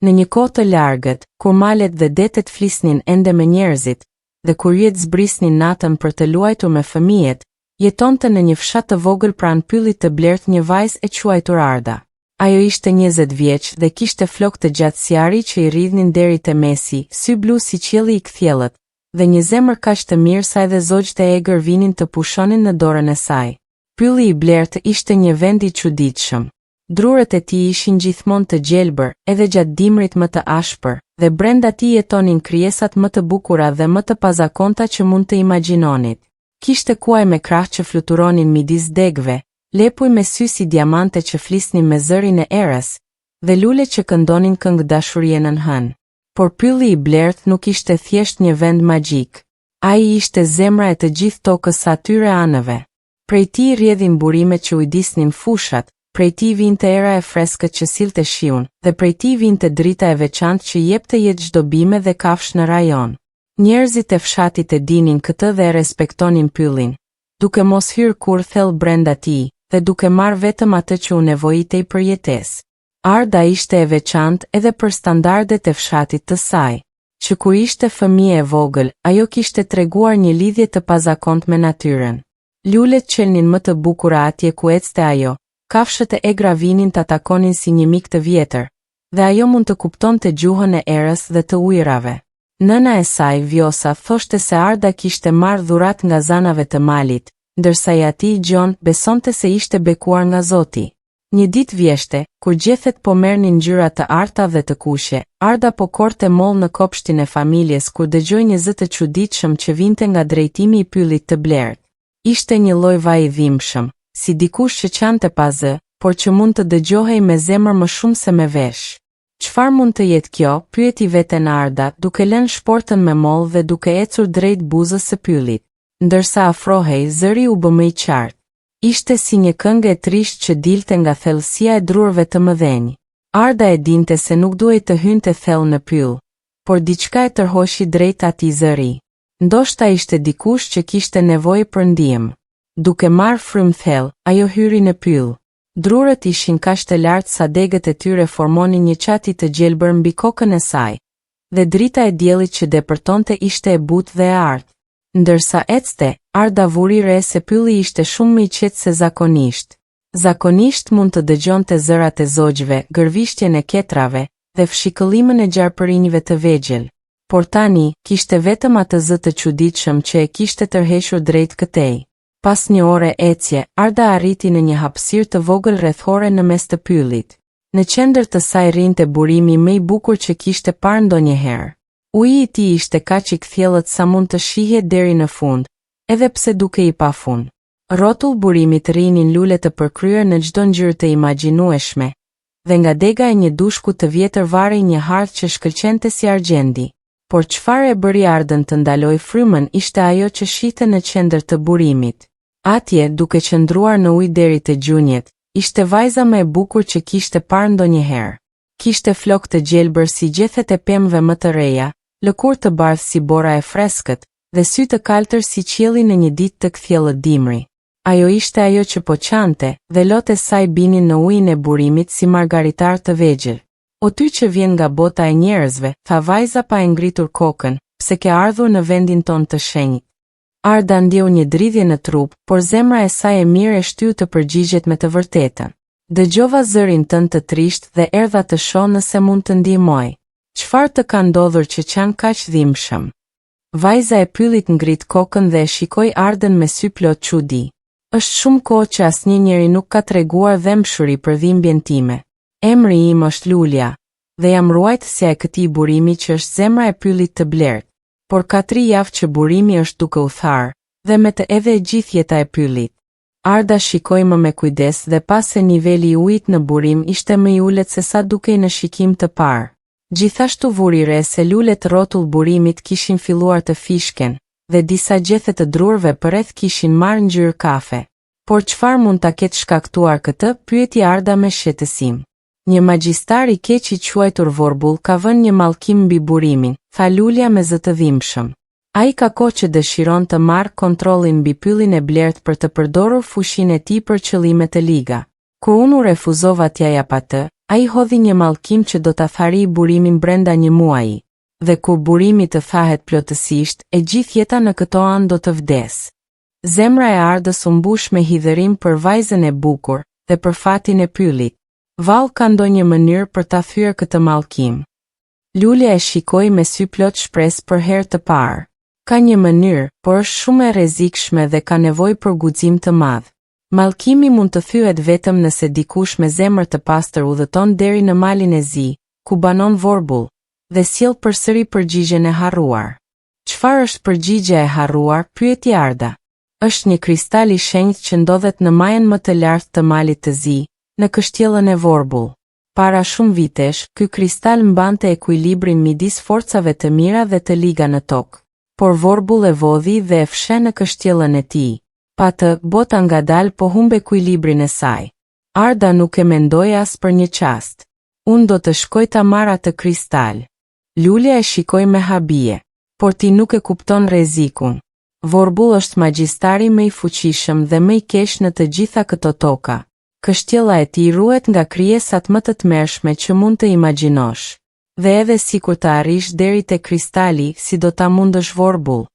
Në një kohë të largët, kur malet dhe detet flisnin ende me njerëzit, dhe kur yjet zbrisnin natën për të luajtur me fëmijët, jetonte në një fshat të vogël pranë pyllit të Blert një vajzë e quajtur Arda. Ajo ishte 20 vjeç dhe kishte flokë të gjatë si ari që i rridhnin deri te mesi, sy blu si qielli i kthjellët, dhe një zemër kaq të mirë sa edhe zogjtë e egër vinin të pushonin në dorën e saj. Pylli i Blert ishte një vend i çuditshëm. Drurët e tij ishin gjithmonë të gjelbër, edhe gjatë dimrit më të ashpër, dhe brenda tij jetonin krijesat më të bukura dhe më të pazakonta që mund të imagjinonit. Kishte kuaj me krah që fluturonin midis degëve, lepuj me sy si diamante që flisnin me zërin e erës, dhe lule që këndonin këngë dashurie nën hën. Por pylli i Blert nuk ishte thjesht një vend magjik. Ai ishte zemra e të gjithë tokës së atyre anëve. Prej tij rrjedhin burimet që ujdisnin fushat, prej tij vinte era e freskët që sillte shiun, dhe prej tij vinte drita e veçantë që jepte jetë çdo bime dhe kafsh në rajon. Njerëzit e fshatit e dinin këtë dhe e respektonin pyllin, duke mos hyrë kur thellë brenda tij, dhe duke marrë vetëm atë që u nevojitej për jetesë. Arda ishte e veçantë edhe për standardet e fshatit të saj, që kur ishte fëmijë e vogël, ajo kishte treguar një lidhje të pazakontë me natyrën. Lulet qelnin më të bukura atje ku ecte ajo, kafshët e egra vinin ta takonin si një mik të vjetër, dhe ajo mund të kuptonte gjuhën e erës dhe të ujrave. Nëna e saj, Vjosa, thoshte se Arda kishte marrë dhurat nga zanave të malit, ndërsa i atij Gjon besonte se ishte bekuar nga Zoti. Një ditë vjeshte, kur gjethet po merrnin ngjyra të arta dhe të kuqe, Arda po korte moll në kopshtin e familjes kur dëgjoi një zë të çuditshëm që vinte nga drejtimi i pyllit të Blert. Ishte një lloj vaji dhimbshëm, si dikush që qante pa zë, por që mund të dëgjohej me zemër më shumë se me vesh. Çfarë mund të jetë kjo? Pyeti veten Arda, duke lënë shportën me moll dhe duke ecur drejt buzës së pyllit. Ndërsa afrohej, zëri u bë më i qartë. Ishte si një këngë e trisht që dilte nga thellësia e drurëve të mëdhenj. Arda e dinte se nuk duhej të hynte thellë në pyll, por diçka e tërhoqi drejt atij zëri. Ndoshta ishte dikush që kishte nevojë për ndihmë. Duke marrë frymë thellë, ajo hyri në pyll. Drurët ishin kaq të lartë sa degët e tyre formonin një çati të gjelbër mbi kokën e saj, dhe drita e diellit që depërtonte ishte e butë dhe e artë. Ndërsa ecte, Arda vuri re se pylli ishte shumë më i qetë se zakonisht. Zakonisht mund të dëgjonte zërat e zogjve, gërvishtjen e ketrave, dhe fshikëllimën e gjarpërinjve të vegjël. Por tani, kishte vetëm atë zë të çuditshëm që e kishte tërhequr drejt këtej. Pas një ore ecje, Arda arriti në një hapësirë të vogël rrethore në mes të pyllit. Në qendër të saj rrinte burimi më i bukur që kishte parë ndonjëherë. Uji i tij ishte kaq i kthjellët sa mund të shihet deri në fund, edhe pse duke i pafund. Rrotull burimit rrinin lule të përkryer në çdo ngjyrë të imagjinueshme, dhe nga dega e një dushku të vjetër varrej një harth që shkëlqente si argjendi. Por çfarë e bëri Ardën të ndaloj frymën ishte ajo që shihte në qendër të burimit. Atje, duke qëndruar në ujë deri te gjunjët, ishte vajza më e bukur që kishte parë ndonjëherë. Kishte flokë të gjelbër si gjethet e pemëve më të reja, lëkurë të bardhë si bora e freskët, dhe sy të kaltër si qielli në një ditë të kthjellët dimri. Ajo ishte ajo që po qante, dhe lotë e saj binin në ujin e burimit si margaritar të vegjël. O ty që vjen nga bota e njerëzve, tha vajza pa e ngritur kokën, pse ke ardhur në vendin ton të shenjtë. Arda ndjeu një dridhje në trup, por zemra e saj e mirë e shtyu të përgjigjet me të vërtetën. Dëgjova zërin tënd të trisht dhe erdha të shoh nëse mund të ndihmoj. Çfarë të ka ndodhur që qan kaq dhimbshëm? Vajza e pyllit ngrit kokën dhe e shikoi Ardën me sy plot çudi. Është shumë kohë që asnjë njeri nuk ka treguar dëmshuri për dhimbjen time. Emri im është Lulja, dhe jam ruajtësja e këtij burimi që është zemra e pyllit të Blert. Por ka 3 javë që burimi është duke u tharë, dhe me të edhe e gjithë jeta e pyllit. Arda shikoi më me kujdes dhe pas se niveli i ujit në burim ishte më i ulët se sa dukej në shikim të parë. Gjithashtu vuri re se lulet rrotull burimit kishin filluar të fishken, dhe disa gjethe të drurve përreth kishin marrë ngjyrë kafe. Por çfarë mund ta ketë shkaktuar këtë? Pyeti Arda me shqetësim. Një magjistar i keq i quajtur Vorbull ka vënë një mallkim mbi burimin, tha Lulja me zë të dhimbshëm. Ai ka kohë që dëshiron të marrë kontrollin mbi pyllin e Blert për të përdorur fushinë e tij për qëllime të liga. Kur unë u refuzova t'ja jap atë, Ai hodhi një mallkim që do ta tharij burimin brenda një muaji, dhe kur burimi të thahet plotësisht, e gjithë jeta në këto anë do të vdes. Zemra e Ardës u mbush me hidhërim për vajzën e bukur dhe për fatin e pyllit. Vallë ka ndonjë mënyrë për ta thyer këtë mallkim? Lulja e shikoi me sy plot shpresë për herë të parë. Ka një mënyrë, por është shumë e rrezikshme dhe ka nevojë për guxim të madh. Mallkimi mund të thyet vetëm nëse dikush me zemër të pastër udhëton deri në malin e zi, ku banon vorbull, dhe sjell përsëri përgjigjen e harruar. Çfarë është përgjigjja e harruar? Pyeti Arda. Është një kristal i shenjtë që ndodhet në majën më të lartë të malit të zi, në kështjellën e vorbull. Para shumë vitesh, ky kristal mbante ekuilibrin midis forcave të mira dhe të liga në tokë. Por vorbull e vodhi dhe e fshe në kështjellën e tij. Pa të, bota ngadalë po humbe ekuilibrin e saj. Arda nuk e mendoi as për një çast. Unë do të shkoj ta marr atë kristal. Lulja e shikoi me habije. Por ti nuk e kupton rrezikun. Vorbull është magjistari më i fuqishëm dhe më i keq në të gjitha këto toka. Kështjella e tij ruhet nga krijesat më të tmerrshme që mund të imagjinosh. Dhe edhe sikur të arrish deri te kristali, si do ta mundësh vorbull?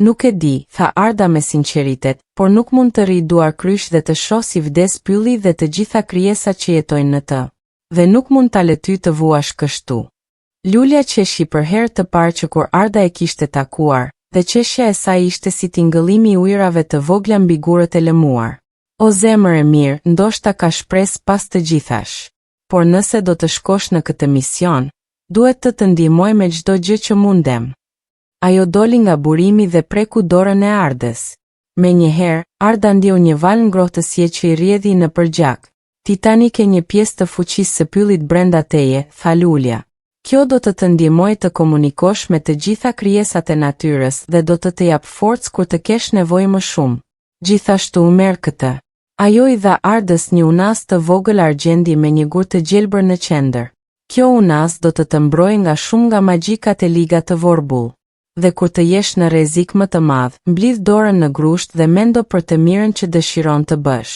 Nuk e di, tha Arda me sinqeritet, por nuk mund të rri duar kryq dhe të shoh si vdes pylli dhe të gjitha krijesat që jetojnë në të. Dhe nuk mund ta le ty të vuash kështu. Lulja qeshi për herë të parë që kur Arda e kishte takuar, dhe qeshja e saj ishte si tingëllimi i ujërave të vogla mbi gurët e lëmuar. O zemër e mirë, ndoshta ka shpresë pas të gjithash. Por nëse do të shkosh në këtë mision, duhet të ndihmoj me çdo gjë që mundem. Ajo doli nga burimi dhe preku dorën e Ardës. Menjëherë, Arda ndjeu një val ngrohtësie që i rrjedhi në përgjak. Ti tani ke një pjesë të fuqisë së pyllit brenda teje, tha Lulja. Kjo do të ndihmoj të komunikosh me të gjitha krijesat e natyrës dhe do të jap forcë kur të kesh nevojë më shumë. Gjithashtu merr këtë. Ajo i dha Ardës një unas të vogël argjendi me një gur të gjelbër në qendër. Kjo unas do të mbrojë nga shumë nga magjikat e liga të vorbull. Dhe kur të jesh në rrezik më të madh, mblidh dorën në grusht dhe mendo për të mirën që dëshiron të bësh.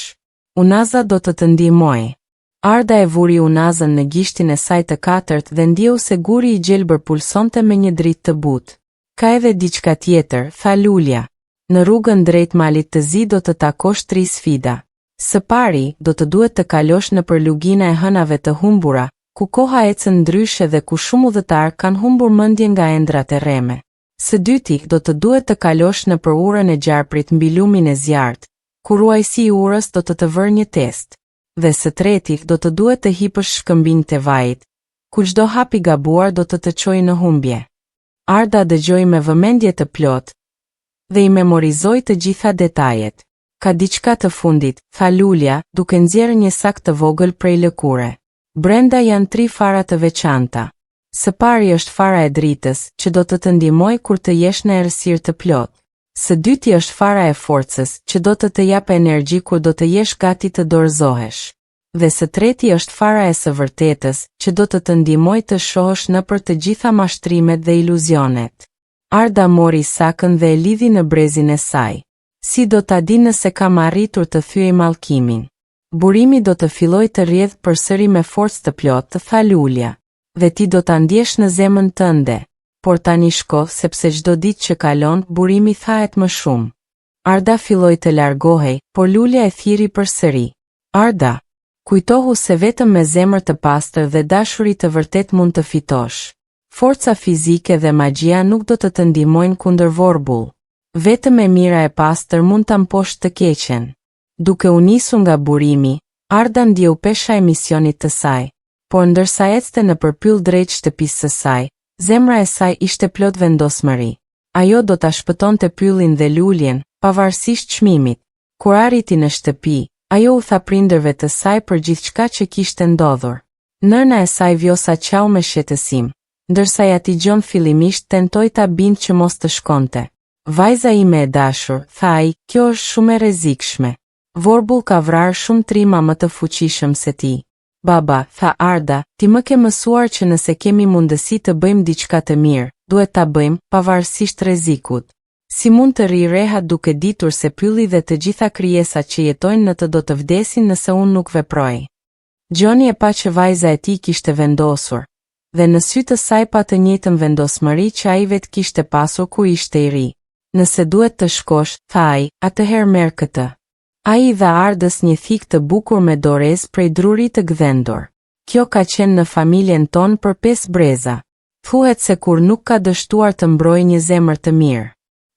Unaza do të ndihmojë. Arda e vuri unazën në gishtin e saj të katërt dhe ndjeu se guri i gjelbër pulsonte me një dritë të butë. Ka edhe diçka tjetër, tha Lulja. Në rrugën drejt malit të zi do të takosh 3 sfida. Së pari, do të duhet të kalosh nëpër lugina e hënave të humbura, ku koha ecën ndryshe dhe ku shumë udhëtar kanë humbur mendjen nga ëndrat e rreme. Së dyti, do të duhet të kalosh nëpër urën e gjarprit mbi lumin e zjarrt, ku ruajsi i urës do të vërë një test. Dhe së treti, do të duhet të hipësh shkëmbinjtë e vajit, ku çdo hap i gabuar do të çojë në humbje. Arda dëgjoi me vëmendje të plotë dhe i memorizoi të gjitha detajet. Ka diçka të fundit, tha Lulja, duke nxjerrë një sak të vogël prej lëkure. Brenda janë 3 fara të veçanta. Së pari është fara e dritës, që do të ndihmojë kur të jesh në errësirë të plotë. Së dyti është fara e forcës, që do të japë energji kur do të jesh gati të dorëzohesh. Dhe së treti është fara e së vërtetës, që do të ndihmojë të shohësh nëpër të gjitha mashtrimet dhe iluzionet. Arda mori sakën dhe e lidhi në brezin e saj. Si do ta di nëse kam arritur të thyej mallkimin? Burimi do të filloj të rrjedh përsëri me forcë të plotë, tha Lulja. Dhe ti do ta ndjesh në zemën tënde. Por tani shko, sepse çdo ditë që kalon, burimi thahet më shumë. Arda filloi të largohej, por Lulja e thiri përsëri. Arda, kujtohu se vetëm me zemër të pastër dhe dashuri të vërtet mund të fitosh. Forca fizike dhe magjia nuk do të ndihmojnë kundër vorbull. Vetëm e mira e pastër mund ta mposhtë të keqen. Duke u nisur nga burimi, Arda ndjeu pesha e misionit të saj, por ndërsa ecte në përpyll drejt shtëpisë së saj, zemra e saj ishte plot vendosmëri. Ajo do ta shpëtonte pyllin dhe Luljen, pavarësisht çmimit. Kur arriti në shtëpi, ajo u tha prindërve të saj për gjithçka që kishte ndodhur. Nëna e saj vjosa qau me shqetësim, ndërsa ja t'i gjon fillimisht tentoi ta bindë që mos të shkonte. Vajza ime e dashur, tha ai, kjo është shumë e rrezikshme. Vorbull ka vrarë shumë trima më të fuqishëm se ti. Baba, tha Arda, ti më ke mësuar që nëse kemi mundësi të bëjmë diçka të mirë, duhet ta bëjmë, pavarësisht rrezikut. Si mund të rri rehat duke ditur se pylli dhe të gjitha krijesat që jetojnë në të do të vdesin nëse unë nuk veproj? Gjoni e pa që vajza e tij kishte vendosur, dhe në sy të saj pa të njëjtën vendosmëri që ai vetë kishte pasur kur ishte i ri. Nëse duhet të shkosh, tha ai, atëherë merr këtë. Ai i dha Ardës një thik të bukur me dorez prej drurit të gdhendur. Kjo ka qenë në familjen tonë për 5 breza. Thuhet se kur nuk ka dështuar të mbrojë një zemër të mirë.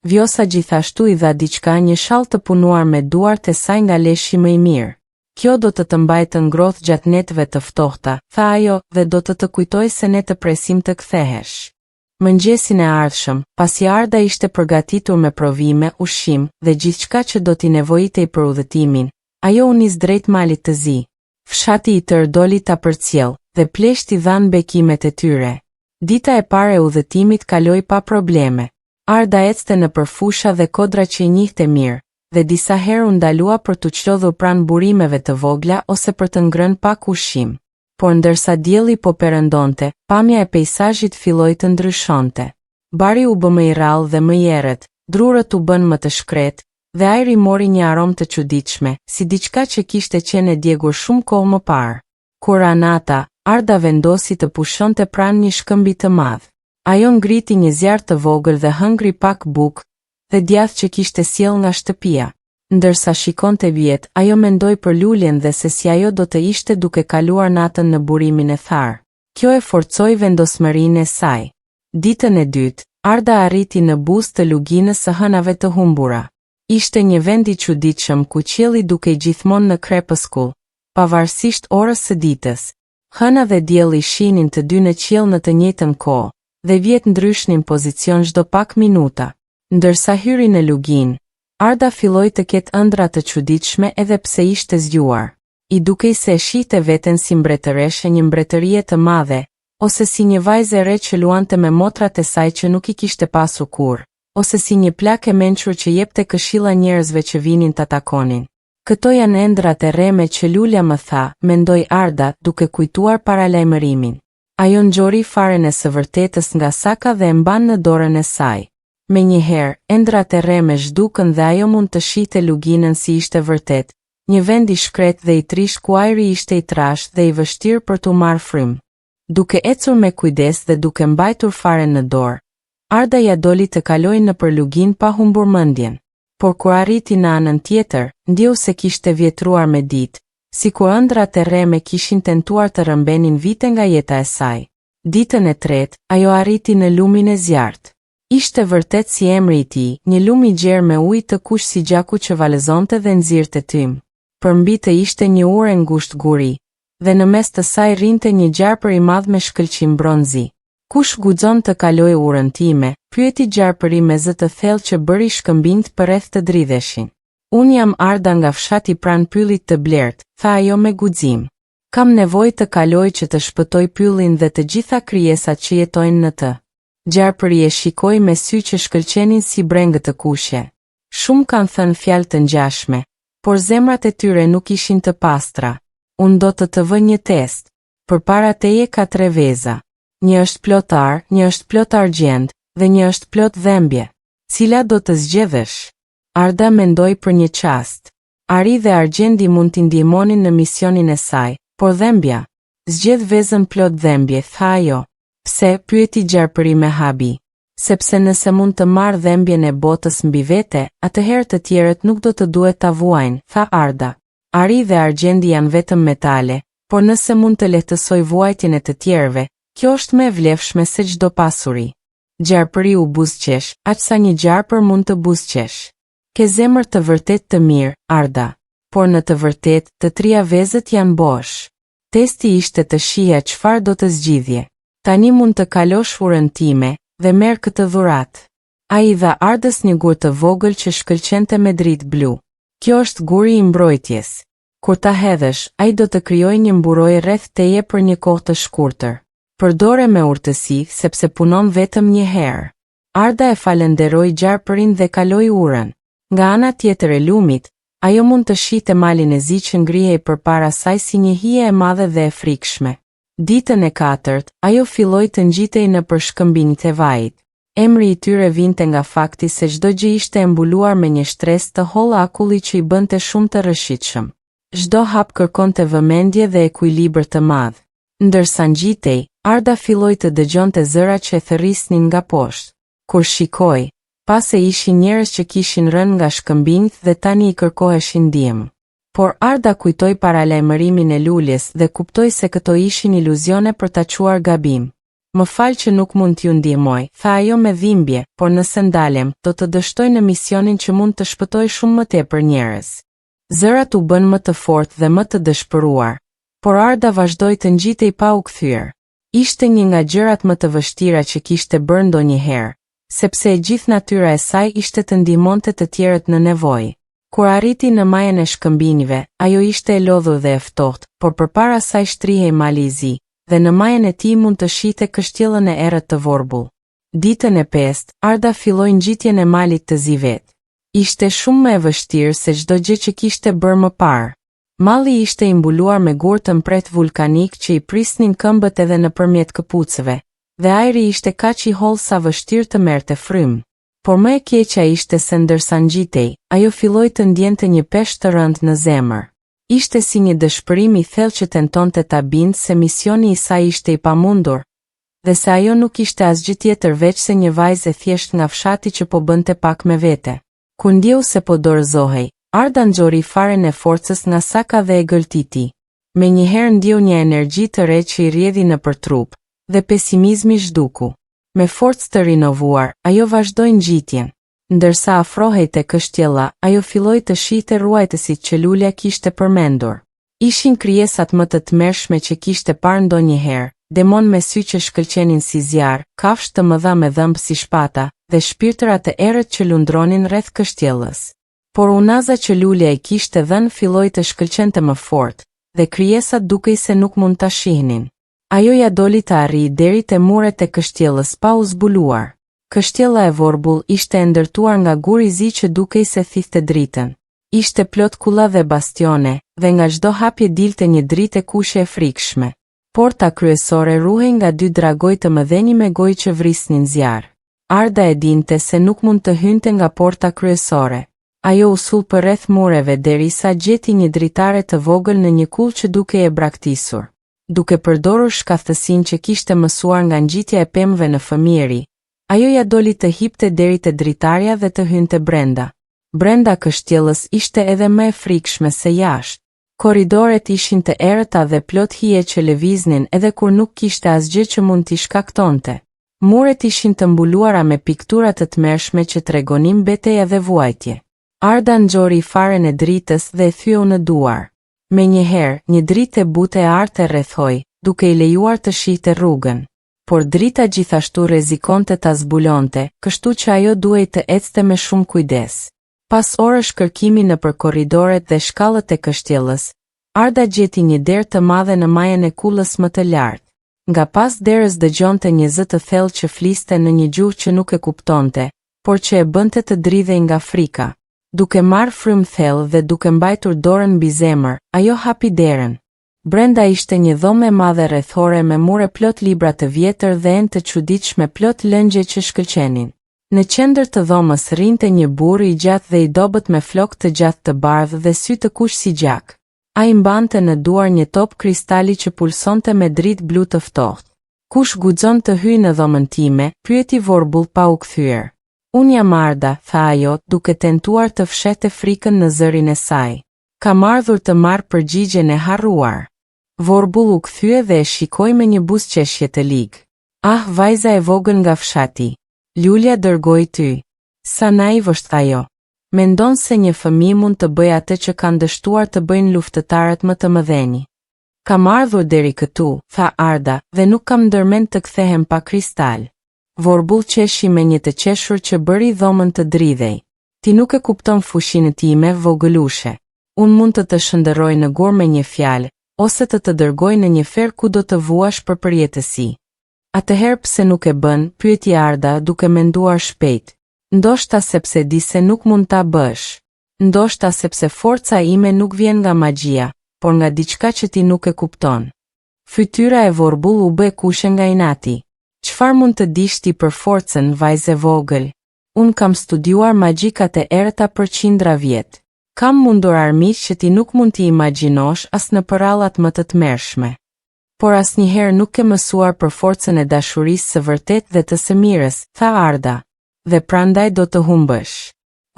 Vjosa gjithashtu i dha diçka, një shall të punuar me duart e saj nga leshi më i mirë. Kjo do të mbajë të ngrohtë gjatë netëve të ftohta, tha ajo, dhe do të kujtoj se ne të presim të kthehesh. Mëngjesin e ardhshëm, pasi Arda ishte përgatitur me provime, ushqim dhe gjithçka që do t'i nevojitej për udhëtimin, ajo u nis drejt malit të zi. Fshati i tërë doli ta përcjell, dhe pleshti dhan bekimet e tyre. Dita e parë e udhëtimit kaloi pa probleme. Arda ecte nëpër fusha dhe kodra që i njihte mirë, dhe disa herë u ndalua për të qlodhur pranë burimeve të vogla ose për të ngrënë pak ushqim. Por ndërsa dielli po perëndonte, pamja e peizazhit filloi të ndryshonte. Bari u bë më i rrallë dhe më i errët, drurët u bën më të shkretë, dhe ajri mori një aromë të çuditshme, si diçka që kishte qenë e djegur shumë kohë më parë. Kur Anata, Arda vendosi të pushonte pranë një shkëmbi të madh. Ajo ngriti një zjarr të vogël dhe hëngri pak bukë dhe djathë që kishte sjell nga shtëpia. Ndërsa shikonte vjet, ajo mendoi për luljen dhe se si ajo do të ishte duke kaluar natën në burimin e tharë. Kjo e forcoi vendosmërinë e saj. Ditën e dytë, Arda arriti në buzë të luginës së hënave të humbura. Ishte një vend i çuditshëm ku qielli dukej gjithmonë në krepuskull, pavarësisht orës së ditës. Hëna dhe dielli shinin të dy në qiell në të njëjtën kohë, dhe vjet ndryshnin pozicion çdo pak minuta. Ndërsa hyri në luginë, Arda filloi të ketë ëndra të çuditshme edhe pse ishte zgjuar. I dukej se e shihte veten si mbretëreshe një mbretërie të madhe, ose si një vajzë e re që luante me motrat e saj që nuk i kishte pasur kurrë, ose si një plak e mençur që jepte këshilla njerëzve që vinin ta takonin. Këto janë ëndrat e rreme që Lulja më tha, mendoi Arda, duke kujtuar paralajmërimin. Ajo ngjori faren e së vërtetës nga saka dhe e mban në dorën e saj. Menjëherë, ëndrat e rreme zhdukën dhe ajo mund të shihte luginën si ishte vërtet, një vend i shkret dhe i trisht ku ajri ishte i trashë dhe i vështirë për t'u marrë frymë. Duke ecur me kujdes dhe duke mbajtur faren në dorë, Arda ja doli të kalojë nëpër luginë pa humbur mendjen. Por kur arriti në anën tjetër, ndjeu se kishte vjetruar me ditë, sikur ëndrat e rreme kishin tentuar të rrëmbenin vite nga jeta e saj. Ditën e tretë, ajo arriti në lumin e zjarrt. Ishte vërtet si emri i tij, një lum i gjerë me ujë të kuq si gjaku që valëzonte dhe nxirrte tym. Përmbi të ishte një ure ngushtë guri, dhe në mes të saj rrinte një gjarpër i madh me shkëlqim bronzi. Kush guxon të kalojë urën time? Pyeti gjarpëri me zë të thellë që bëri shkëmbinjt përreth të dridheshin. Unë jam Arda nga fshati pranë pyllit të blertë, tha ajo me guxim. Kam nevojë të kaloj që të shpëtoj pyllin dhe të gjitha krijesat që jetojnë në të. Gjarpëri e shikoi me sy që shkëlqenin si brengë të kuqe. Shumë kanë thënë fjalë të ngjashme, por zemrat e tyre nuk ishin të pastra. Unë do të vë një test. Përpara teje ka 3 veza. Një është plot ar, një është plot argjend, dhe një është plot dhembje. Cila do të zgjedhësh? Arda mendoi për një çast. Ari dhe argjendi mund t'i ndihmonin në misionin e saj, por dhembja? Zgjedh vezën plot dhembje, tha ajo. Pse? Pyeti gjarpëri me habi. Sepse nëse mund të marr dhembjen e botës mbi vete, atëherë të tjerët nuk do të duhet ta vuajnë, tha Arda. Ari dhe argjendi janë vetëm metale, por nëse mund të lehtësoj vuajtjen e të tjerëve, kjo është më e vlefshme se çdo pasuri. Gjarpëri u buzëqesh, aq sa një gjarpër mund të buzëqesh. Ke zemër të vërtet të mirë, Arda. Por në të vërtet, të 3 vezët janë bosh. Testi ishte të shihja çfarë do të zgjidhje. Tani mund të kalosh urën time dhe merr këtë dhuratë. Ai dha Ardës një gur të vogël që shkëlqente me dritë blu. Kjo është guri i mbrojtjes. Kur ta hedhësh, ai do të krijojë një mburojë rreth teje për një kohë të shkurtër. Përdore me urtësi sepse punon vetëm një herë. Arda e falenderoi gjarpërin dhe kaloi urën. Nga ana tjetër e lumit, ajo mund të shihte malin e zi që ngrihej përpara saj si një hije e madhe dhe e frikshme. Ditën e 4, ajo filloi të ngjitej nëpër shkëmbinjtë e vajit. Emri i tyre vinte nga fakti se çdo gjë ishte e mbuluar me një shtresë të hollë akulli që i bënte shumë të rrëshitshëm. Çdo hap kërkonte vëmendje dhe ekuilibër të madh. Ndërsa ngjitej, Arda filloi të dëgjonte zërat që e thërrisnin nga poshtë. Kur shikoi, pa se ishin njerëz që kishin rënë nga shkëmbinjt dhe tani I kërkoheshin ndihmë. Por Arda kujtoi paralajmërimin e luljes dhe kuptoi se këto ishin iluzione për ta quar gabim. Më fal që nuk mund t'ju ndihmoj, tha ajo me dhimbje, por nëse ndalem, do të dështoj në misionin që mund të shpëtoj shumë më tepër njerëz. Zërat u bën më të fortë dhe më të dëshpëruar, por Arda vazhdoi të ngjitej pa u kthyer. Ishte një nga gjërat më të vështira që kishte bërë ndonjëherë, sepse e gjithë natyra e saj ishte të ndihmonte të tjerët në nevojë. Kur arriti në majën e shkëmbinjve, ajo ishte e lodhur dhe e ftohtë, por përpara saj shtrihej mali I zi, dhe në majën e tij mund të shihte kështjellën e errët të vorbull. Ditën e 5, Arda filloi ngjitjen e malit të zi vet. Ishte shumë më e vështirë se çdo gjë që kishte bërë më parë. Malli ishte I mbuluar me gur të mpret vulkanik që I prisnin këmbët edhe nëpërmjet këpucëve, dhe ajri ishte kaq I hollë sa vështirë të merrte frymë. Por më e keqja ishte se ndërsa ngjitej, ajo filloi të ndjente një peshë të rëndë në zemër. Ishte si një dëshpërim I thellë që tentonte ta bindë se misioni I saj ishte I pamundur, dhe se ajo nuk ishte asgjë tjetër veç se një vajzë e thjesht nga fshati që po bënte pak me vete. Kur ndjeu se po dorëzohej, Arda nxori faren e forcës nga saka dhe e gëltiti. Menjëherë ndjeu një energji të re që I rrjedhi nëpër trup, dhe pesimizmi zhduku. Me forcë të rinovuar, ajo vazhdoi ngjitjen. Ndërsa afrohej te kështjella, ajo filloi të shihte ruajtësit që lulja kishte përmendur. Ishin krijesat më të tmerrshme që kishte parë ndonjëherë, demon me sy që shkëlqenin si zjarr, kafshë të mëdha me dhëmb si shpata, dhe shpirtëra të errët që lundronin rreth kështjellës. Por unaza që lulja I kishte dhënë filloi të shkëlqente më fort, dhe krijesat dukej se nuk mund ta shihnin. Ajo ja doli të arrijë deri te muret e kështjellës pa u zbuluar. Kështjella e vorbull ishte e ndërtuar nga gur I zi që dukej se thithte dritën. Ishte plot kulla dhe bastione, dhe nga çdo hapje dilte një dritë e kuqe e frikshme. Porta kryesore ruhej nga 2 dragoj të mëdhenj me gojë që vrisnin zjarr. Arda e dinte se nuk mund të hynte nga porta kryesore. Ajo u sul përreth mureve derisa gjeti një dritare të vogël në një kull që dukej e braktisur. Duke përdorur shkathësinë që kishte mësuar nga ngjitja e pemëve në fëmijëri, ajo ja doli të hipte deri te dritarja dhe të hynte brenda. Brenda kështjellës ishte edhe më e frikshme se jashtë. Korridoret ishin të errëta dhe plot hije që lëviznin edhe kur nuk kishte asgjë që mund t'i shkaktonte. Muret ishin të mbuluara me piktura të tmerrshme që tregonin betejë dhe vuajtje. Arda nxori faren e dritës dhe e thyu në duar. Menjëherë, një dritë e butë e artë e rrethoi, duke I lejuar të shihte rrugën. Por drita gjithashtu rrezikonte ta zbulonte, kështu që ajo duhej të ecte me shumë kujdes. Pas orësh kërkimi nëpër korridoret dhe shkallët e kështjellës, Arda gjeti një derë të madhe në majën e kullës më të lartë. Nga pas derës dëgjonte një zë të thellë që fliste në një gjuhë që nuk e kuptonte, por që e bënte të dridhej nga frika. Duke marrë frymë thellë dhe duke mbajtur dorën mbi zemër, ajo hapi derën. Brenda ishte një dhomë e madhe rrethore me mure plot libra të vjetër dhe enë të çuditshme plot lëngje që shkëlqenin. Në qendër të dhomës rrinte një burr I gjatë dhe I dobët me flokë të gjatë të bardhë dhe sy të kuq si gjak. Ai mbante në duar një top kristali që pulsonte me dritë blu të ftohtë. Kush guxon të hyjë në dhomën time? Pyeti vorbull pa u kthyer. Unë jam Arda, tha ajo, duke tentuar të fshehte frikën në zërin e saj. Kam ardhur të marr përgjigjen e harruar. Vorbull u kthye dhe e shikoi me një buzëqeshje të ligë. Ah, vajza e vogël nga fshati. Lulja dërgoi ty. Sa naiv është ajo. Mendon se një fëmijë mund të bëjë atë që kanë dështuar të bëjnë luftëtarët më të mëdhenj. Kam ardhur deri këtu, tha Arda, dhe nuk kam ndërmend të kthehem pa kristal. Vorbull qeshi me një të qeshur që bëri dhomën të dridhej. Ti nuk e kupton fushinë time, vogëlushe. Unë mund të të shëndëroj në gur me një fjalë, ose të dërgoj në një fer ku do të vuash për përjetësi. Atëherë pse nuk e bën? Pyeti Arda duke menduar shpejt. Ndoshta sepse di se nuk mund ta bësh. Ndoshta sepse forca ime nuk vjen nga magjia, por nga diçka që ti nuk e kupton. Fytyra e vorbull u bë kuqe nga inati. Çfarë mund të dish ti për forcën, vajze vogël? Unë kam studiuar magjikat e errëta për qindra vjet. Kam mundur armiq që ti nuk mund t'i imagjinosh as në përrallat më të tmerrshme. Por asnjëherë nuk ke mësuar për forcën e dashurisë së vërtet dhe të së mirës, tha Arda. Dhe prandaj do të humbësh.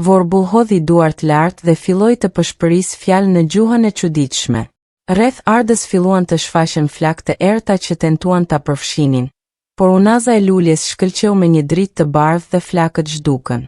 Vorbull hodhi duart lart dhe filloi të përshpëris fjalë në gjuhën e çuditshme. Rreth Ardës filluan të shfaqen flakë të errta që tentuan ta përfshinin, por unaza e luljes shkëlqeu me një dritë të bardhë dhe flakët zhdukën.